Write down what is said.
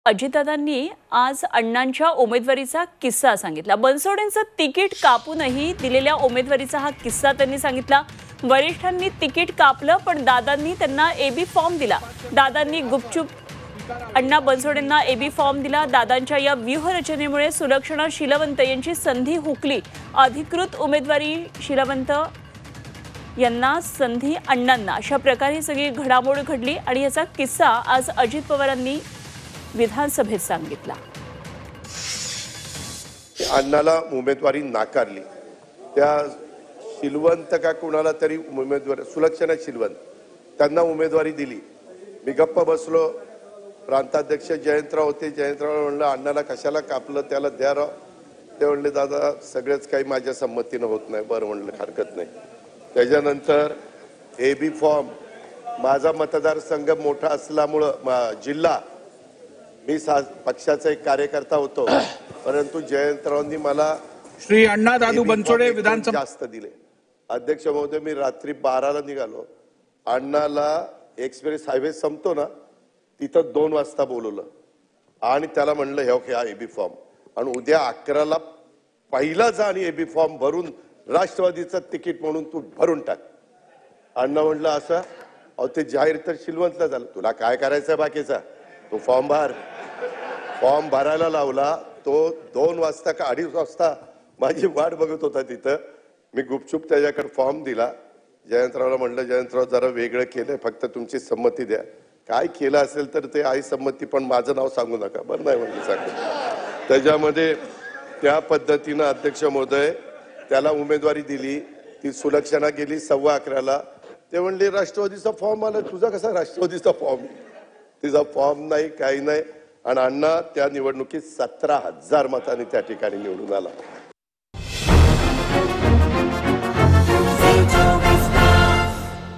अजितदादांनी आज अण्णांच्या उमेदवारीचा किस्सा सांगितला। बनसोडेंचं तिकीट कापूनही दिलेल्या उमेदवारीचा हा किस्सा त्यांनी सांगितला। वरिष्ठांनी तिकीट कापलं पण दादांनी त्यांना एबी फॉर्म दिला। दादांनी गुपचूप अण्णा बनसोडेंना एबी फॉर्म दिला। दादांच्या या व्यूहरचनेमुळे सुलक्षणा शीलवंत यांची संधी हुकली। अधिकृत उमेदवारी शीलवंत यांना, संधी अण्णांना, अशा प्रकारे सगळी घडामोड घडली आणि याचा किस्सा आज अजित पवारांनी विधानसभेत सांगितला। अण्णाला उमेदवारी नाकारली, त्या शीलवंत का कोणाला तरी उमेदवारी, सुलक्षणा शीलवंत त्यांना उमेदवारी दिली। मी गप्प बसलो। प्रांताध्यक्ष जयंतराव होते। जयंतराव म्हणलं अण्णाला कशाला कापलं, त्याला द्या राव। ते म्हणले दादा सगळेच काही माझ्या संमतीनं होत नाही। बरं म्हणलं हरकत नाही। त्याच्यानंतर एबी फॉर्म, माझा मतदारसंघ मोठा असल्यामुळं जिल्हा, मी पक्षाचा एक कार्यकर्ता होतो, परंतु जयंतरावांनी मला श्री अण्णा दादू बनसोडे विधानसभा जास्त दिले। अध्यक्ष महोदय, मी रात्री 12ला निघालो। अण्णाला एक्सप्रेस हायवे संपतो ना तिथं 2 वाजता बोलवलं आणि त्याला म्हणलं हे एबी फॉर्म, आणि उद्या 11ला पहिला जा आणि एबी फॉर्म भरून राष्ट्रवादीचं तिकीट म्हणून तू भरून टाक। अण्णा म्हणलं असं, अहो ते जाहीर तर शीलवंतला झालं, तुला काय करायचं बाकीचा, तो फॉर्म भर। फॉर्म भरायला लावला। तो 2 वाजता का 2:30 वाजता माझी वाट बघत होता तिथं। मी गुपचूप त्याच्याकडे फॉर्म दिला। जयंतरावला म्हणलं जयंतराव जरा वेगळं केलंय, फक्त तुमची संमती द्या। काय केलं असेल तर ते आई संमती, पण माझं नाव सांगू नका। बरं नाही म्हणलं सांगतो। त्याच्यामध्ये त्या पद्धतीनं अध्यक्ष महोदय त्याला उमेदवारी दिली। ती सुलक्षणा गेली 11:15ला। ते म्हणले राष्ट्रवादीचा फॉर्म आला। तुझा कसा राष्ट्रवादीचा फॉर्म? तिचा फॉर्म नाही, काही नाही। आणि अण्णा त्या निवडणुकीत 17,000 मतांनी त्या ठिकाणी निवडून आला।